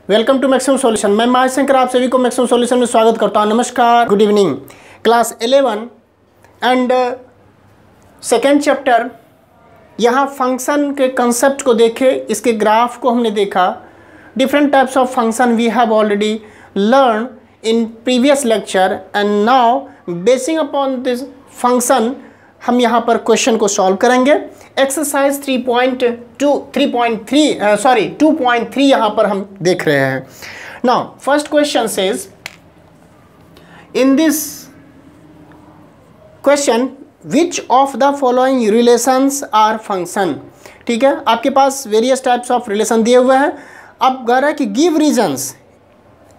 Welcome to maximum solution. मैं महाशंकर आप सभी को मैक्सिमम सॉल्यूशन में स्वागत करता हूँ। नमस्कार, good evening. Class 11 and second chapter, यहाँ फंक्शन के कंसेप्ट को देखे, इसके ग्राफ को हमने देखा। Different types of function we have already learn in previous lecture and now basing upon this function हम यहाँ पर क्वेश्चन को सॉल्व करेंगे। एक्सरसाइज 2.3 यहाँ पर हम देख रहे हैं। Now first question says, in this question which of the following relations are function. ठीक है, आपके पास वेरियस टाइप्स ऑफ रिलेशन दिए हुए हैं। अब कह रहा है कि गिव रीजंस।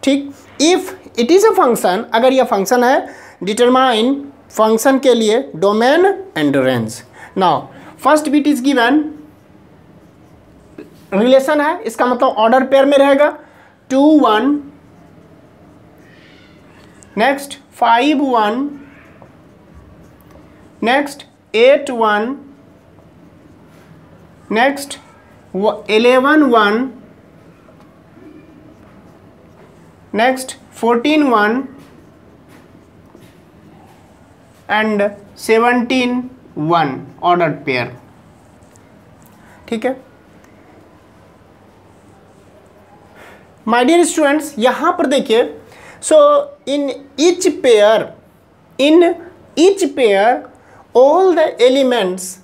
ठीक, if it is a function, अगर यह फंक्शन है, डिटरमाइन फंक्शन के लिए domain and range. Now first bit is given, relation है, इसका मतलब ऑर्डर पेयर में रहेगा 2 1, next 5 1, next 8 1, next 11 1, next 14 1 and 17 1 order pair. ठीक है माय डियर स्टूडेंट्स, यहां पर देखिए, so in each pair all the elements,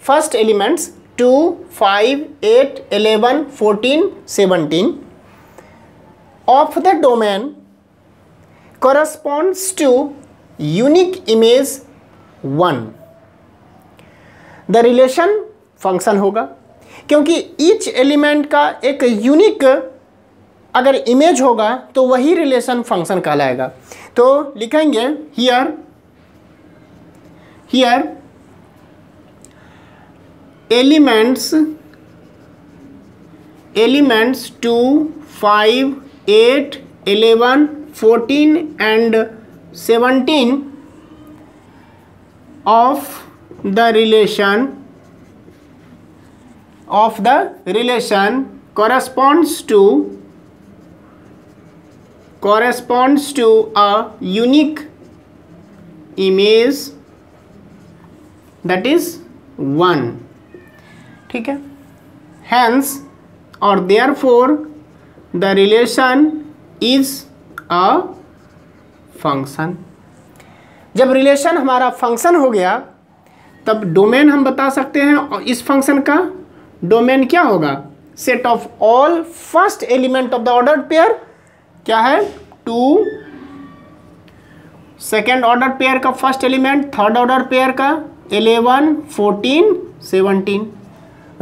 first elements 2 5 8 11 14 17 of the domain corresponds to unique image 1. The relation function होगा, क्योंकि each element का एक unique अगर इमेज होगा तो वही रिलेशन फंक्शन कहलाएगा। तो लिखेंगे here elements 2 5 8 11 14 and 17 of the relation corresponds to a unique image that is 1. ठीक है, hence or therefore the relation is a function. जब रिलेशन हमारा फंक्शन हो गया तब डोमेन हम बता सकते हैं, और इस फंक्शन का डोमेन क्या होगा? Set of all first element of the order pair क्या है? 2, सेकेंड ऑर्डर पेयर का first element, third order pair का 11 14 17।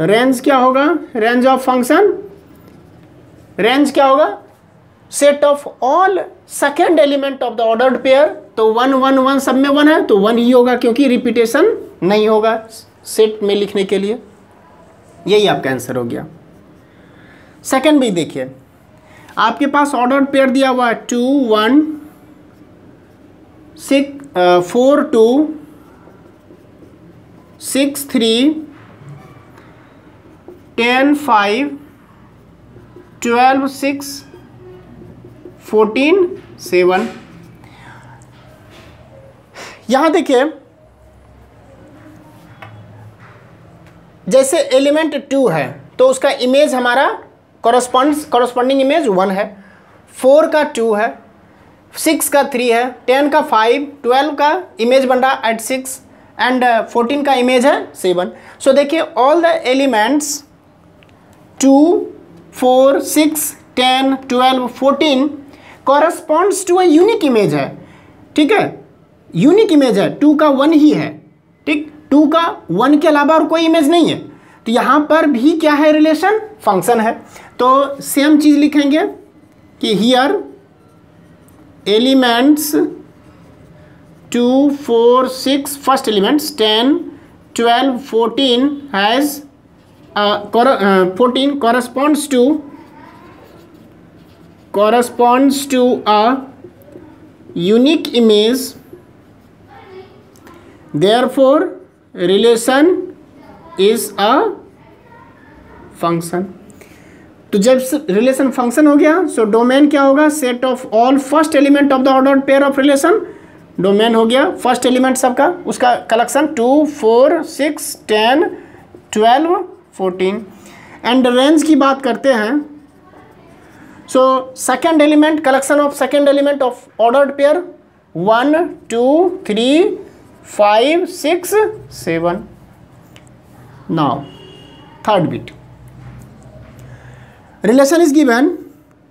रेंज क्या होगा? रेंज ऑफ फंक्शन, रेंज क्या होगा? Set of all second element of the ordered pair. तो 1 1 1 सब में 1 है तो 1 ही होगा, क्योंकि रिपीटेशन नहीं होगा सेट में लिखने के लिए। यही आपका आंसर हो गया। सेकेंड भी देखिए, आपके पास ऑर्डर्ड पेयर दिया हुआ है 2 1 6 4 2 6 3 10 5 12 6 14 7। यहां देखिए, जैसे एलिमेंट 2 है तो उसका इमेज हमारा कॉरस्पॉन्डिंग इमेज 1 है, 4 का 2 है, 6 का 3 है, 10 का 5, 12 का इमेज बन रहा है 6 एंड 14 का इमेज है 7। सो देखिए, all the elements 2 4 6 10 12 14 corresponds to a unique image है। ठीक है, यूनिक इमेज है, 2 का 1 ही है। ठीक, 2 का 1 के अलावा और कोई इमेज नहीं है, तो यहाँ पर भी क्या है? रिलेशन फंक्शन है। तो सेम चीज़ लिखेंगे कि here elements 2 4 6 first elements 10 12 14 has 14 corresponds to a unique image, therefore relation is a function. तो जब रिलेशन फंक्शन हो गया, सो डोमेन क्या होगा, set of all first element of the ordered pair of relation. Domain हो गया first element सबका, उसका कलेक्शन 2 4 6 10 12 14। एंड रेंज की बात करते हैं, so second element, collection of second element of ordered pair 1 2 3 5 6 7। Now third bit, relation is given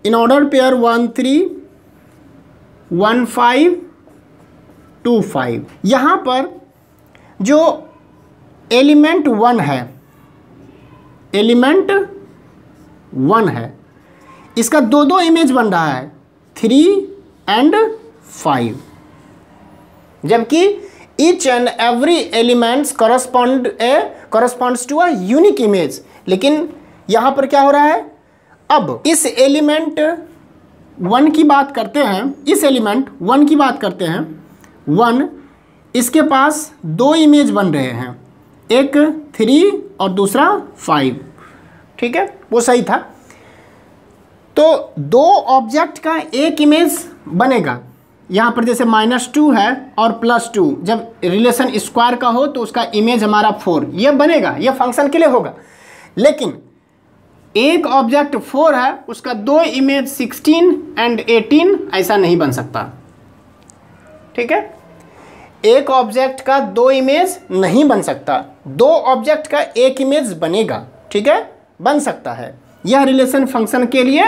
in ordered pair 1 3 1 5 2 5। यहाँ पर जो एलिमेंट 1 है, एलिमेंट 1 है, इसका दो इमेज बन रहा है 3 एंड 5, जबकि each and every elements corresponds to a unique image. लेकिन यहाँ पर क्या हो रहा है, अब इस एलिमेंट 1 की बात करते हैं, इस एलिमेंट 1 की बात करते हैं, 1 इसके पास 2 इमेज बन रहे हैं, एक 3 और दूसरा 5, ठीक है, वो सही था। तो 2 ऑब्जेक्ट का एक इमेज बनेगा। यहाँ पर जैसे -2 है और +2, जब रिलेशन स्क्वायर का हो तो उसका इमेज हमारा 4, ये बनेगा, ये फंक्शन के लिए होगा। लेकिन एक ऑब्जेक्ट 4 है, उसका 2 इमेज 16 एंड 18 ऐसा नहीं बन सकता, ठीक है। एक ऑब्जेक्ट का 2 इमेज नहीं बन सकता, 2 ऑब्जेक्ट का एक इमेज बनेगा, ठीक है, बन सकता है। यह रिलेशन फंक्शन के लिए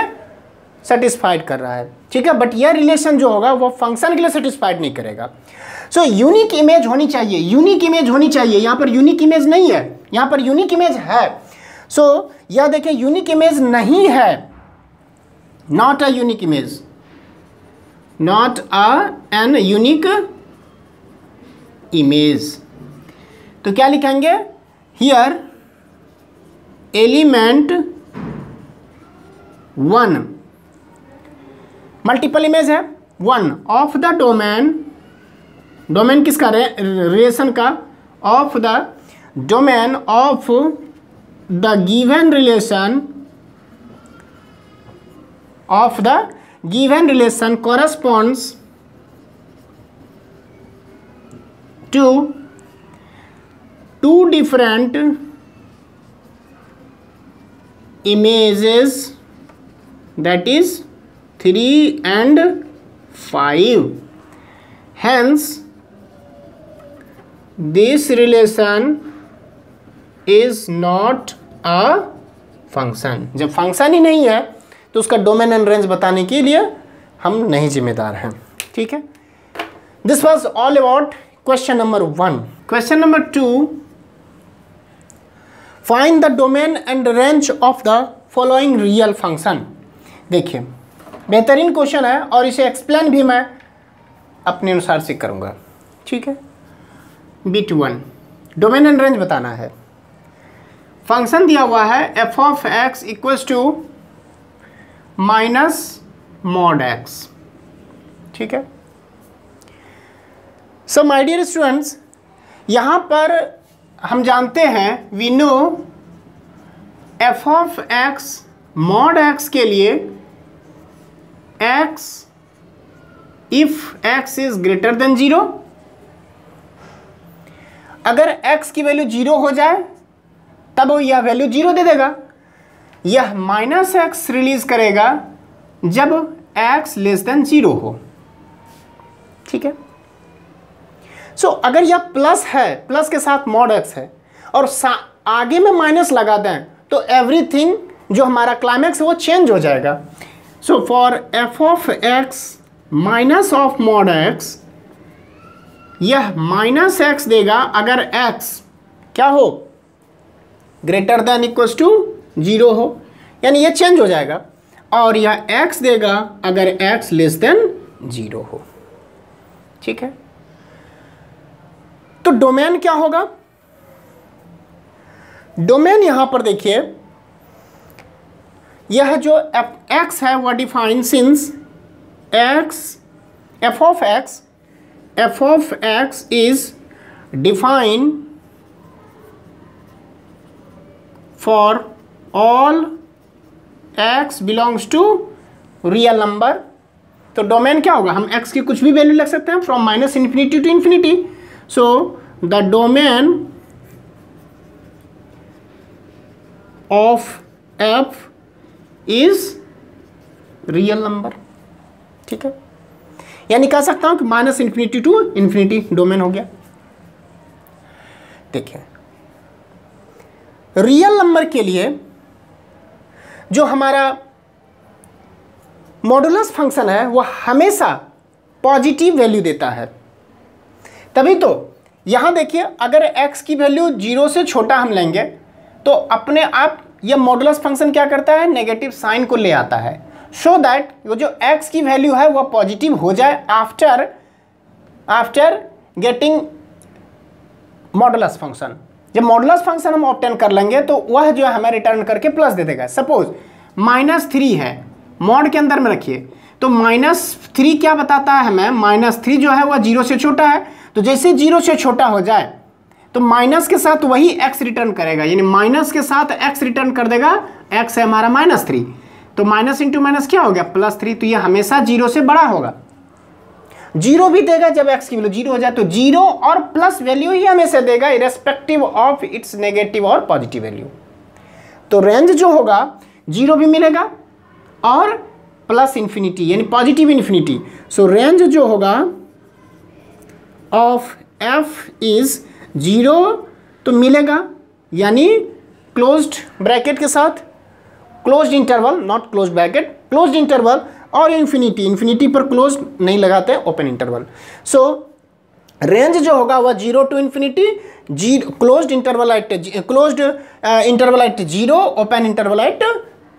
सेटिस्फाइड कर रहा है, ठीक है, बट यह रिलेशन जो होगा वो फंक्शन के लिए सेटिस्फाइड नहीं करेगा। सो यूनिक इमेज होनी चाहिए, यूनिक इमेज होनी चाहिए। यहाँ पर यूनिक इमेज नहीं है, यहाँ पर यूनिक इमेज है। सो यह देखें, यूनिक इमेज नहीं है, not a unique image, not an unique image. तो क्या लिखेंगे, हियर एलिमेंट 1 मल्टीपल इमेज है, 1 ऑफ द डोमेन, डोमेन किसका, रिलेशन का, of the domain of the given relation, of the given relation corresponds to 2 different images, that is 3 and 5. Hence this relation is not a function। जब function ही नहीं है तो उसका domain and range बताने के लिए हम नहीं जिम्मेदार हैं, ठीक है। This was all about question number 1। Question number 2, find the domain and range of the following real function. देखिए, बेहतरीन क्वेश्चन है और इसे एक्सप्लेन भी मैं अपने अनुसार से करूँगा, ठीक है। बिट 1, डोमेन एंड रेंज बताना है। फंक्शन दिया हुआ है f of x equals to -mod(x), ठीक है। सो माय डियर स्टूडेंट्स, यहाँ पर हम जानते हैं, we know f of x mod x के लिए x if x is greater than 0, अगर x की वैल्यू 0 हो जाए तब वो यह वैल्यू 0 दे देगा। यह -x रिलीज करेगा जब x लेस देन 0 हो, ठीक है। सो अगर यह प्लस है, प्लस के साथ mod x है और आगे में माइनस लगा दें तो एवरीथिंग जो हमारा क्लाइमैक्स है वो चेंज हो जाएगा। So for f of x minus of mod x, यह -x देगा अगर x क्या हो, ग्रेटर देन इक्वल्स टू 0 हो, यानी ये चेंज हो जाएगा। और यह x देगा अगर x लेस देन 0 हो, ठीक है। तो डोमेन क्या होगा, डोमेन यहां पर देखिए, यह जो x है वह define since f of x is define for all x belongs to real number, तो डोमेन क्या होगा, हम x की कुछ भी वैल्यू लग सकते हैं from minus infinity to infinity. So the domain of f is real number. ठीक है, यानी कह सकता हूं कि minus infinity to infinity domain हो गया। देखिए रियल नंबर के लिए जो हमारा मॉडुलस फंक्शन है वो हमेशा पॉजिटिव वैल्यू देता है। तभी तो यहां देखिए अगर x की वैल्यू 0 से छोटा हम लेंगे तो अपने आप यह मॉडुलस फंक्शन क्या करता है, नेगेटिव साइन को ले आता है, सो दैट वो जो x की वैल्यू है वह पॉजिटिव हो जाए आफ्टर गेटिंग मॉडुलस फंक्शन। जब मॉडुलस फंक्शन हम ऑब्टेन कर लेंगे तो वह जो है हमें रिटर्न करके प्लस दे देगा। सपोज -3 है, मॉड के अंदर में रखिए, तो -3 क्या बताता है हमें, -3 जो है वह 0 से छोटा है, तो जैसे 0 से छोटा हो जाए तो माइनस के साथ वही x रिटर्न करेगा, यानी माइनस के साथ x रिटर्न कर देगा। x है हमारा -3, तो माइनस इंटू माइनस क्या हो गया +3, तो ये हमेशा 0 से बड़ा होगा। 0 भी देगा जब x की वैल्यू 0 हो जाए, तो 0 और प्लस वैल्यू ही हमेशा देगा इरेस्पेक्टिव ऑफ इट्स नेगेटिव और पॉजिटिव वैल्यू। तो रेंज जो होगा 0 भी मिलेगा और प्लस इन्फिनिटी यानी पॉजिटिव इन्फिनिटी। सो रेंज जो होगा ऑफ f इज 0 तो मिलेगा, यानी क्लोज्ड ब्रैकेट के साथ, closed interval not closed bracket, closed interval, और इन्फिनिटी पर क्लोज नहीं लगाते, ओपन इंटरवल। सो रेंज जो होगा वह 0 to infinity, closed interval at 0, open interval at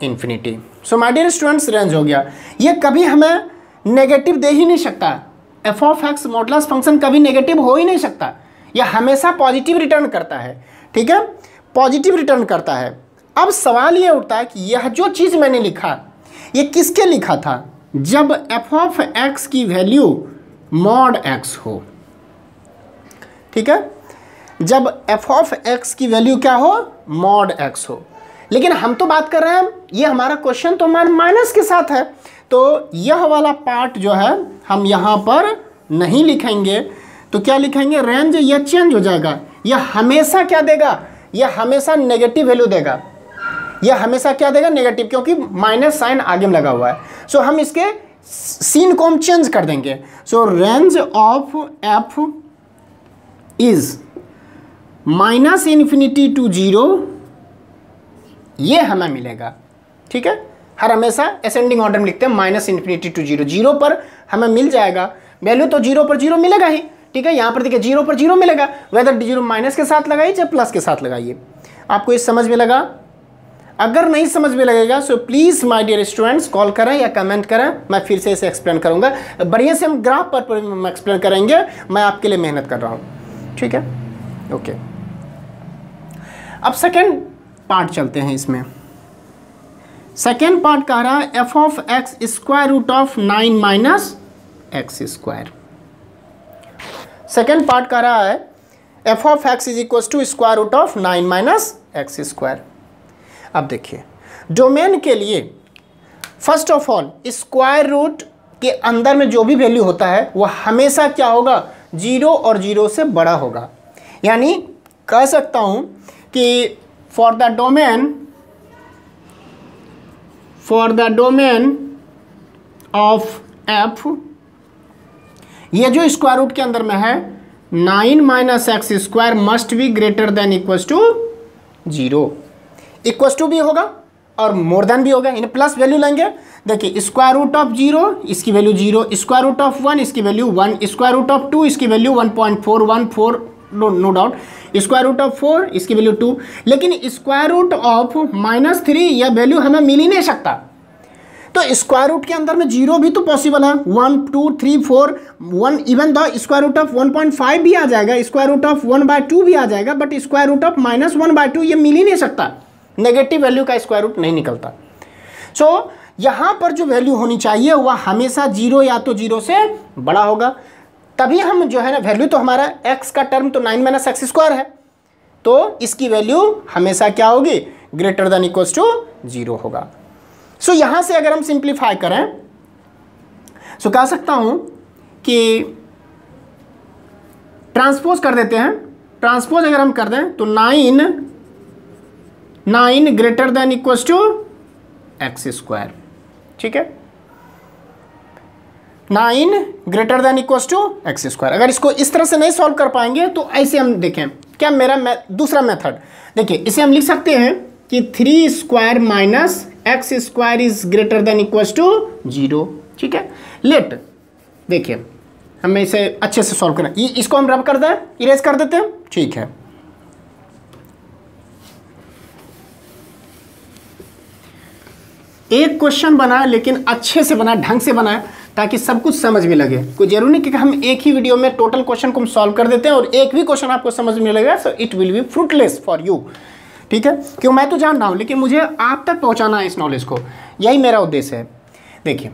infinity. So my dear students range हो गया। ये कभी हमें नेगेटिव दे ही नहीं सकता, F of x modulus function कभी नेगेटिव हो ही नहीं सकता, यह हमेशा पॉजिटिव रिटर्न करता है। ठीक है, पॉजिटिव रिटर्न करता है। अब सवाल ये उठता है कि यह जो चीज़ मैंने लिखा ये किसके लिखा था, जब एफ ऑफ एक्स की वैल्यू मॉड एक्स हो। ठीक है, जब एफ ऑफ एक्स की वैल्यू क्या हो, मॉड एक्स हो। लेकिन हम तो बात कर रहे हैं, ये हमारा क्वेश्चन तो माइनस के साथ है, तो यह वाला पार्ट जो है हम यहाँ पर नहीं लिखेंगे। तो क्या लिखेंगे, रेंज, यह चेंज हो जाएगा। यह हमेशा क्या देगा, यह हमेशा नेगेटिव वैल्यू देगा। यह हमेशा क्या देगा, नेगेटिव, क्योंकि माइनस साइन आगे में लगा हुआ है। सो हम इसके सीन को हम चेंज कर देंगे। So range of f is minus infinity to 0, ये हमें मिलेगा। ठीक है, हर हमेशा असेंडिंग ऑर्डर में लिखते हैं माइनस इन्फिनिटी टू 0, 0 पर हमें मिल जाएगा वैल्यू, तो 0 पर 0 मिलेगा ही। ठीक है, यहाँ पर देखिए 0 पर 0 मिलेगा, वेदर 0 माइनस के साथ लगाइए चाहे प्लस के साथ लगाइए। आपको इस समझ में लगा? अगर नहीं समझ में लगेगा so please my dear students call करें या कमेंट करें, मैं फिर से इसे एक्सप्लेन करूँगा। बढ़िया से हम ग्राफ पर एक्सप्लेन करेंगे, मैं आपके लिए मेहनत कर रहा हूँ। ठीक है, ओके। अब सेकेंड पार्ट चलते हैं। इसमें सेकेंड पार्ट कह रहा है f of x square root of 9 minus x square. Second part कह रहा है f of x is equal to square root of 9 minus x square. अब देखिए डोमेन के लिए first of all square root के अंदर में जो भी वैल्यू होता है वह हमेशा क्या होगा, 0 और 0 से बड़ा होगा। यानी कह सकता हूं कि for the domain of f, ये जो स्क्वायर रूट के अंदर में है 9 minus x square must be greater than equals to 0। Equals to भी होगा और मोर देन भी होगा, यानी प्लस वैल्यू लेंगे। देखिए स्क्वायर रूट ऑफ 0 इसकी वैल्यू 0, स्क्वायर रूट ऑफ 1 इसकी वैल्यू 1, स्क्वायर रूट ऑफ 2 इसकी value 1.414, no doubt, square root of 4 इसकी वैल्यू 2। लेकिन स्क्वायर रूट ऑफ -3 यह वैल्यू हमें मिल ही नहीं सकता। तो स्क्वायर रूट के अंदर में 0 भी तो पॉसिबल है, 1 2 3 4 1, even the square root of 1.5 भी आ जाएगा, स्क्वायर रूट ऑफ 1/2 भी आ जाएगा, बट स्क्वायर रूट ऑफ -1/2 ये मिल ही नहीं सकता। नेगेटिव वैल्यू का स्क्वायर रूट नहीं निकलता। सो यहाँ पर जो वैल्यू होनी चाहिए वह हमेशा 0 या तो 0 से बड़ा होगा, तभी हम जो है ना वैल्यू, तो हमारा x का टर्म तो 9 माइनस एक्स स्क्वायर है, तो इसकी वैल्यू हमेशा क्या होगी, ग्रेटर देन इक्वल्स टू 0 होगा। सो यहां से अगर हम सिंप्लीफाई करें सो कह सकता हूं कि ट्रांसपोज कर देते हैं। ट्रांसपोज अगर हम कर दें तो 9 greater than equals to x square, ठीक है, 9 greater than equals to x square. अगर इसको इस तरह से नहीं सॉल्व कर पाएंगे तो ऐसे हम देखें क्या मेरा दूसरा मेथड, देखिए इसे हम लिख सकते हैं कि 3 square minus x square is greater than equals to 0, ठीक है। लेट देखिए हमें इसे अच्छे से सॉल्व करना, इसको हम रब कर दें, इरेज कर देते हैं, ठीक है। एक क्वेश्चन बनाए लेकिन अच्छे से बनाए, ढंग से बनाए, ताकि सब कुछ समझ में लगे। कोई जरूरी नहीं कि हम एक ही वीडियो में टोटल क्वेश्चन को हम सॉल्व कर देते हैं और एक भी क्वेश्चन आपको समझ में लगेगा, so it will be fruitless for you, ठीक है। क्यों, मैं तो जान रहा हूं लेकिन मुझे आप तक पहुंचाना है इस नॉलेज को, यही मेरा उद्देश्य है। देखिए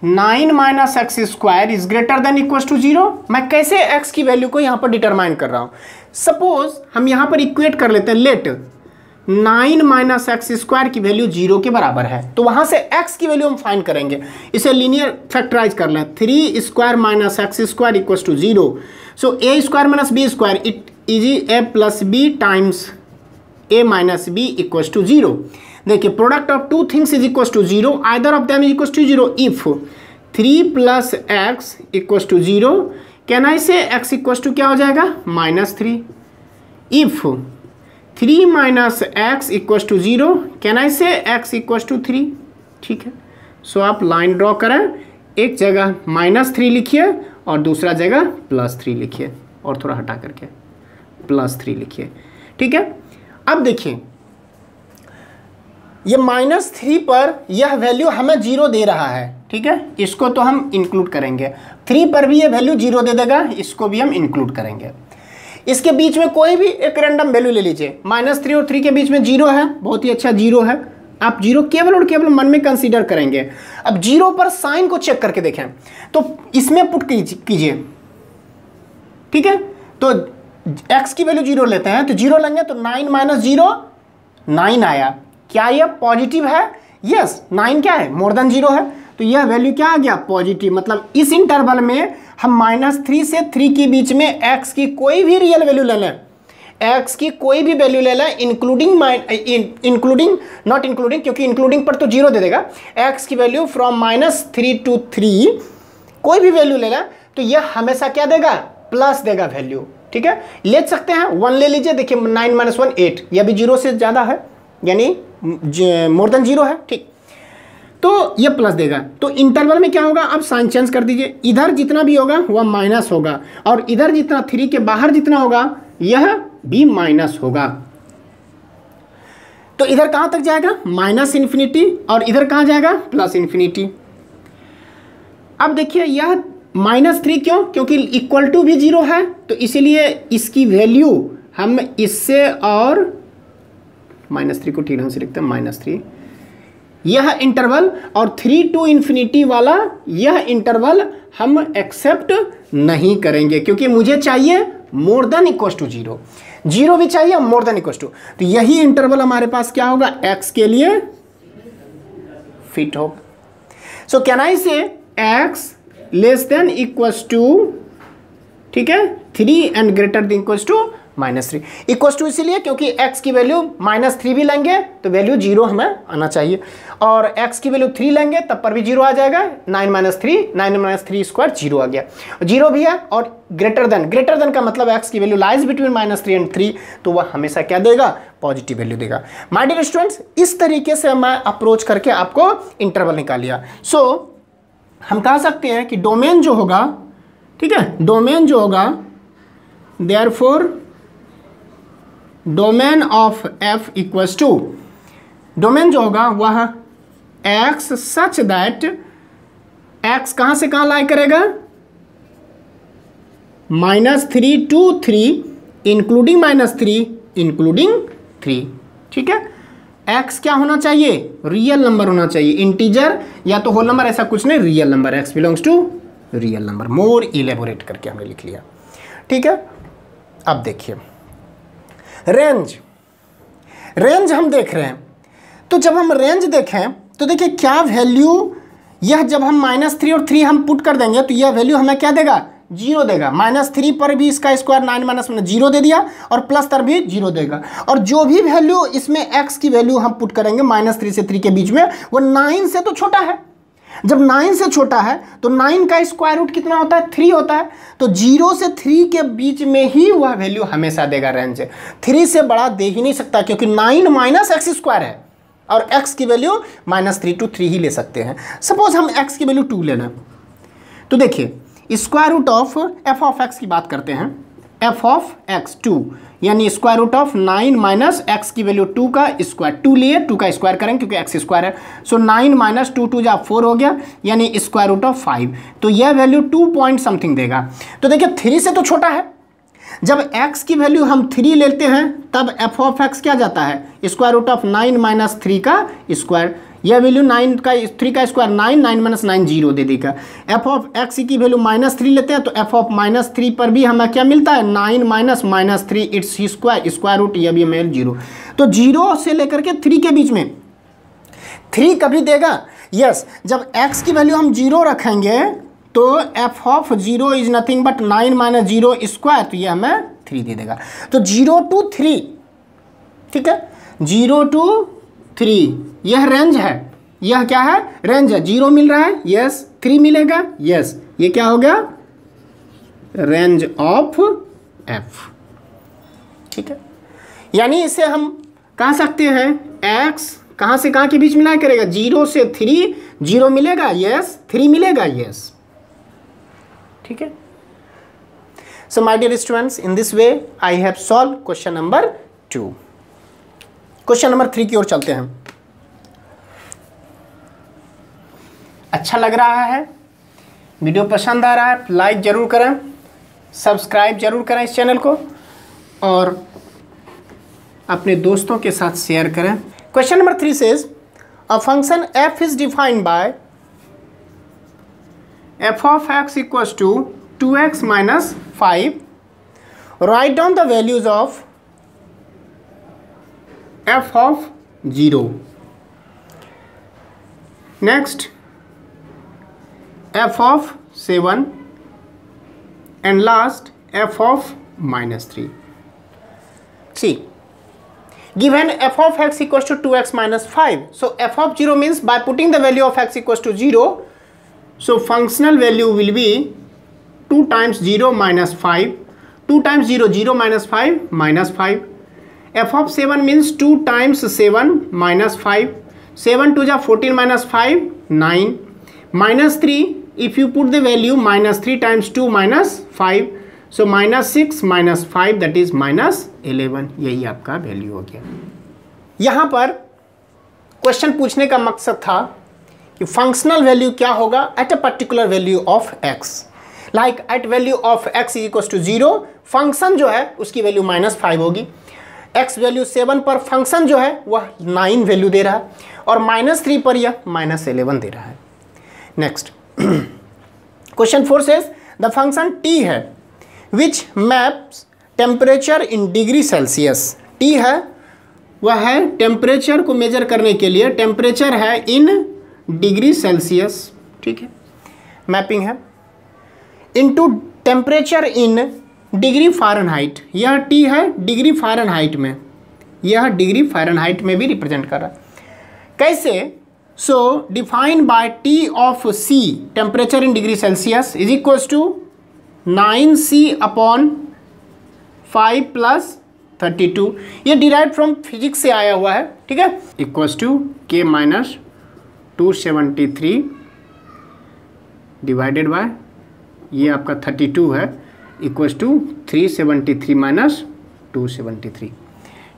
9 minus x square is greater than equals to 0। मैं कैसे x की वैल्यू को यहाँ पर डिटरमाइन कर रहा हूँ, सपोज हम यहाँ पर इक्वेट कर लेते हैं, लेट 9 माइनस एक्स स्क्वायर की वैल्यू 0 के बराबर है, तो वहाँ से x की वैल्यू हम फाइंड करेंगे। इसे लीनियर फैक्टराइज कर लें, 3 square minus x square equals to 0। So a square minus b square it is a plus b times a minus b equals to 0। देखिए product of two things is equals to 0, either of them is equals to 0 if 3 plus x equals to 0, can I say x equals to क्या हो जाएगा -3। If 3 minus x equals to 0, can I say x equals to 3, ठीक है। सो आप line draw करें, एक जगह -3 लिखिए और दूसरा जगह +3 लिखिए, और थोड़ा हटा करके +3 लिखिए, ठीक है। अब देखिए ये -3 पर यह वैल्यू हमें 0 दे रहा है, ठीक है, इसको तो हम इंक्लूड करेंगे। 3 पर भी ये वैल्यू 0 दे देगा, इसको भी हम इंक्लूड करेंगे। इसके बीच में कोई भी एक रैंडम वैल्यू ले लीजिए, -3 और 3 के बीच में 0 है, बहुत ही अच्छा 0 है। आप 0 केवल और केवल मन में कंसीडर करेंगे। अब 0 पर साइन को चेक करके देखें, तो इसमें पुट कीजिए, ठीक है। तो x की वैल्यू 0 लेते हैं, तो 0 लेंगे तो 9 माइनस 0 9 आया। क्या यह पॉजिटिव है? यस, 9 क्या है, मोर देन 0 है, तो यह वैल्यू क्या आ गया, पॉजिटिव। मतलब इस इंटरवल में हम -3 से 3 के बीच में x की कोई भी रियल वैल्यू ले लें, x की कोई भी वैल्यू ले लें, इंक्लूडिंग नॉट इंक्लूडिंग, क्योंकि इंक्लूडिंग पर तो 0 दे देगा, x की वैल्यू फ्रॉम -3 to 3 कोई भी वैल्यू ले लें, तो यह हमेशा क्या देगा, प्लस देगा वैल्यू, ठीक है। ले सकते हैं 1 ले लीजिए, देखिए 9 - 1 8, यह भी 0 से ज़्यादा है, यानी मोर देन 0 है, ठीक, तो ये प्लस देगा। तो इंटरवल में क्या होगा, अब साइन चेंज कर दीजिए, इधर जितना भी होगा वह माइनस होगा, और इधर जितना 3 के बाहर जितना होगा यह भी माइनस होगा। तो इधर कहां तक जाएगा, -∞, और इधर कहां जाएगा, +∞। अब देखिए यह -3 क्यों, क्योंकि इक्वल टू भी 0 है, तो इसीलिए इसकी वैल्यू हम इससे और -3 को ठीक ढंग से लिखते हैं, -3 यह इंटरवल, और 3 to ∞ वाला यह इंटरवल हम एक्सेप्ट नहीं करेंगे, क्योंकि मुझे चाहिए मोर देन इक्वल टू 0, 0 भी चाहिए मोर देन इक्वल टू, तो यही इंटरवल हमारे पास क्या होगा, x के लिए फिट होगा। So can I say x less than equals to, ठीक है, 3 and greater than equals to -3, equals to इसीलिए क्योंकि x की वैल्यू -3 भी लेंगे तो वैल्यू 0 हमें आना चाहिए, और x की वैल्यू 3 लेंगे तब पर भी 0 आ जाएगा, 9 - 3 स्क्वायर 0 आ गया, 0 भी है, और ग्रेटर देन का मतलब x की वैल्यू लाइज बिटवीन -3 एंड 3, तो वह हमेशा क्या देगा, पॉजिटिव वैल्यू देगा। माय डियर स्टूडेंट्स, इस तरीके से मैं अप्रोच करके आपको इंटरवल निकालिया। सो हम कह सकते हैं कि डोमेन जो होगा, ठीक है, डोमेन जो होगा, therefore domain of f equals to, domain जो होगा वह x सच दैट x कहां से कहां लाई करेगा, -3 to 3 इंक्लूडिंग -3 इंक्लूडिंग 3, ठीक है। x क्या होना चाहिए, रियल नंबर होना चाहिए, इंटीजर या तो होल नंबर, ऐसा कुछ नहीं, real number, x belongs to real number. More elaborate करके हमने लिख लिया, ठीक है। अब देखिए रेंज हम देख रहे हैं, तो जब हम रेंज देखें तो देखिए क्या वैल्यू, यह जब हम -3 और 3 हम पुट कर देंगे तो यह वैल्यू हमें क्या देगा, 0 देगा। -3 पर भी इसका स्क्वायर 9 माइनस मैंने 0 दे दिया और प्लस तर भी 0 देगा। और जो भी वैल्यू इसमें x की वैल्यू हम पुट करेंगे -3 से 3 के बीच में, वो 9 से तो छोटा है। जब 9 से छोटा है तो 9 का स्क्वायर रूट कितना होता है, 3 होता है। तो 0 से 3 के बीच में ही वह वैल्यू हमेशा देगा रेंज। 3 से बड़ा दे ही नहीं सकता, क्योंकि 9 माइनस एक्स स्क्वायर है और x की वैल्यू -3 to 3 ही ले सकते हैं। सपोज हम x की वैल्यू 2 लेना, तो देखिए square root of f of x की बात करते हैं। f ऑफ x 2 यानी square root of 9 minus x की वैल्यू 2 का स्क्वायर, 2 लिए 2 का स्क्वायर करेंगे क्योंकि x स्क्वायर है। सो 9 माइनस 2 2 जा 4 हो गया, यानी स्क्वायर रूट ऑफ 5। तो यह वैल्यू 2 पॉइंट समथिंग देगा। तो देखिए 3 से तो छोटा है। जब x की वैल्यू हम 3 लेते हैं तब f ऑफ x क्या जाता है, स्क्वायर रूट ऑफ 9 माइनस 3 का स्क्वायर। यह वैल्यू 9 का 3 का स्क्वायर 9, 9 माइनस 9 0 दे देगा। f ऑफ x की वैल्यू -3 लेते हैं तो f ऑफ -3 पर भी हमें क्या मिलता है, 9 minus -3 it's square, square root यह भी हमें 0। तो 0 से लेकर के 3 के बीच में 3 कभी देगा, यस। जब x की वैल्यू हम 0 रखेंगे तो f of 0 is nothing but 9 minus 0 square, तो ये हमें 3 दे देगा। तो 0 to 3, ठीक है, 0 to 3 यह रेंज है। यह क्या है, रेंज है। 0 मिल रहा है, यस। 3 मिलेगा, यस। ये क्या हो गया, रेंज ऑफ f, ठीक है। यानी इसे हम कह सकते हैं x कहाँ से कहाँ के बीच मिलाया करेगा, 0 से 3, 0 मिलेगा, यस। 3 मिलेगा, यस, ठीक है। So my dear students, in this way I have solve question number 2। Question number 3 की ओर चलते हैं। अच्छा लग रहा है, वीडियो पसंद आ रहा है, लाइक जरूर करें, सब्सक्राइब जरूर करें इस चैनल को और अपने दोस्तों के साथ शेयर करें। Question number 3 says a function f is defined by f of x equals to 2x minus 5. Write down the values of f of 0. Next, f of 7 and last f of -3. See, given f of x equals to 2x minus 5. So f of 0 means by putting the value of x equals to 0, so functional value will be 2 times 0 minus 5. 2 times 0, 0 minus 5, minus 5. f of 7 means 2 times 7 minus 5. 7 to the 14 minus 5, 9. Minus 3, if you put the value minus 3 times 2 minus 5. So minus 6 minus 5, that is minus 11. यही आपका value हो गया। यहाँ पर question पूछने का मकसद था कि फंक्शनल वैल्यू क्या होगा at a particular value of x। Like at value of x equals to 0, function जो है उसकी वैल्यू -5 होगी। x वैल्यू 7 पर फंक्शन जो है वह 9 वैल्यू दे रहा है और -3 पर यह -11 दे रहा है। Next question 4 says the function t है which maps temperature in degree Celsius. t है वह है टेम्परेचर को मेजर करने के लिए, टेम्परेचर है इन डिग्री सेल्सियस, ठीक है, मैपिंग है, into temperature in degree Fahrenheit. यह टी है डिग्री फ़ारेनहाइट में, यह डिग्री फ़ारेनहाइट में भी रिप्रेजेंट कर रहा है। कैसे, so defined by T of C temperature in degree Celsius is equals to 9c upon 5 plus 32। ये डिराइव फ्रॉम फिजिक्स से आया हुआ है, ठीक है, equals to k minus 273 divided by ये आपका 32 है इक्वल्स टू 373 माइनस 273,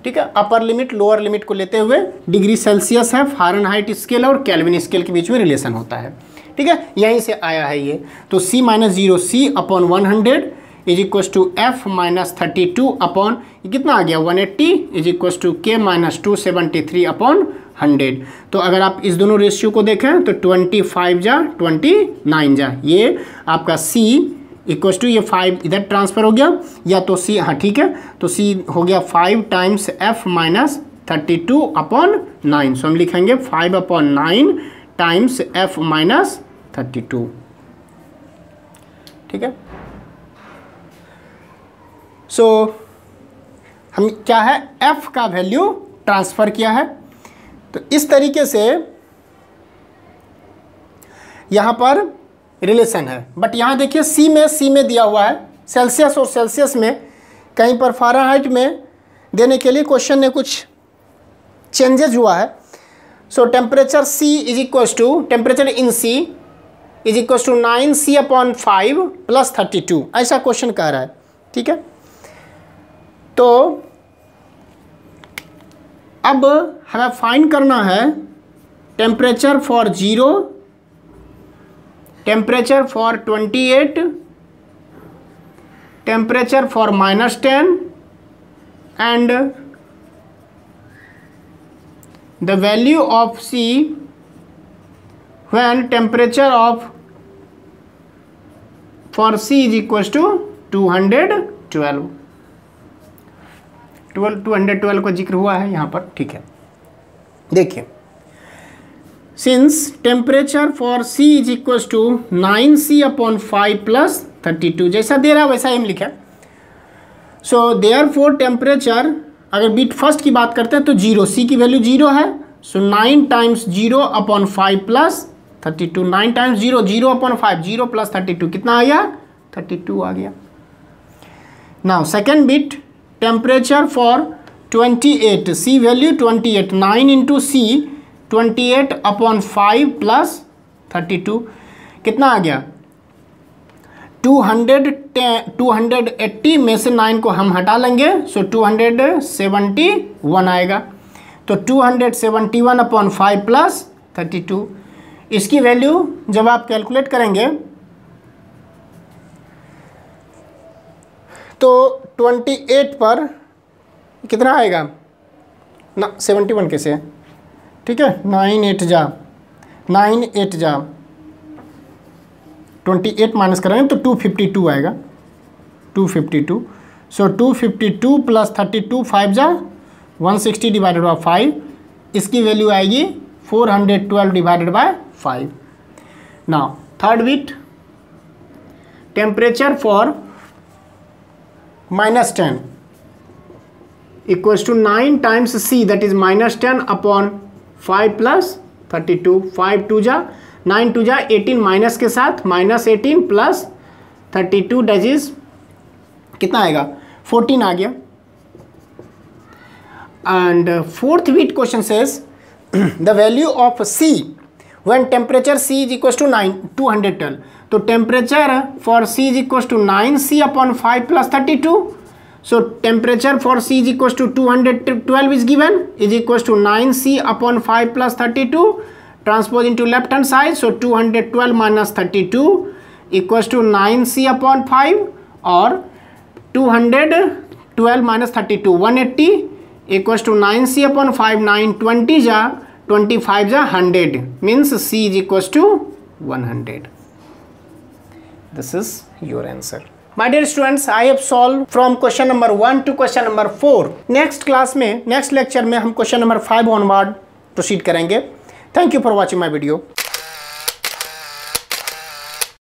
ठीक है। अपर लिमिट लोअर लिमिट को लेते हुए डिग्री सेल्सियस है, फ़ारेनहाइट स्केल और केल्विन स्केल के बीच में रिलेशन होता है, ठीक है, यहीं से आया है ये। तो c minus 0 c upon 100 is equals to f minus 32 upon कितना आ गया 180 is equals to k minus 273 upon 100। तो अगर आप इस दोनों रेशियो को देखें तो 25 जा 29 जा, ये आपका c इक्वल्स टू ये 5 इधर ट्रांसफ़र हो गया, या तो c, हाँ ठीक है, तो c हो गया 5 टाइम्स f माइनस 32/9। सो हम लिखेंगे 5/9 टाइम्स f माइनस 32। ठीक है। सो हम क्या है, f का वैल्यू ट्रांसफ़र किया है। तो इस तरीके से यहाँ पर रिलेशन है। बट यहाँ देखिए सी में दिया हुआ है सेल्सियस, और सेल्सियस में कहीं पर फ़ारेनहाइट में देने के लिए क्वेश्चन ने कुछ चेंजेज हुआ है। So temperature C is equal to temperature in C is equal to 9C/5 + 32, ऐसा क्वेश्चन कह रहा है। ठीक है। तो अब हमें फाइंड करना है temperature for 0, temperature for 28, temperature for -10 and the value of C when temperature of for C is equals to 212 का जिक्र हुआ है यहाँ पर। ठीक है। देखिए since temperature for C is equals to 9C/5 + 32, जैसा दे रहा है वैसा ही हम लिखें। सो therefore टेम्परेचर, अगर बीट फर्स्ट की बात करते हैं तो 0, C की वैल्यू 0 है। सो 9 टाइम्स 0/5 + 32, 9 टाइम्स 0, 0/5, 0 + 32 कितना आ गया, 32 आ गया। Now second bit temperature for 28, C value 28, 9 into C 28/5 + 32 कितना आ गया, 280 में से 9 को हम हटा लेंगे। सो 271 आएगा। तो 271/5 + 32, इसकी वैल्यू जब आप कैलकुलेट करेंगे तो 28 पर कितना आएगा ना, 71 कैसे, ठीक है, 9 8 जा 28 माइनस करेंगे तो 252 आएगा, 252। सो 252 + 32, 5 जा 160 डिवाइडेड बाई 5, इसकी वैल्यू आएगी 412 divided by 5। Now third bit temperature for -10 equals to 9 times C, that is -10/5 + 32, 5 2 जा 9 2 जा 18 माइनस के साथ -18 + 32 दैट इज कितना आएगा, 14 आ गया। And fourth bit question says the value of C when temperature C is equal to 212। तो temperature for C is equal to 9C/5 + 32। So temperature for C is equal to 212 is given, is equal to 9C/5 + 32, transpose into left hand side. So 212 - 32 equal to 9C/5, और 212 - 32 180 equal to 9C/5, 9 20 जा 25 जा 100, means C is equal to 100। This is your answer. My dear students, I have solve from question number 1 to question number 4। Next class में, next lecture में हम question number 5 onward proceed करेंगे। Thank you for watching my video.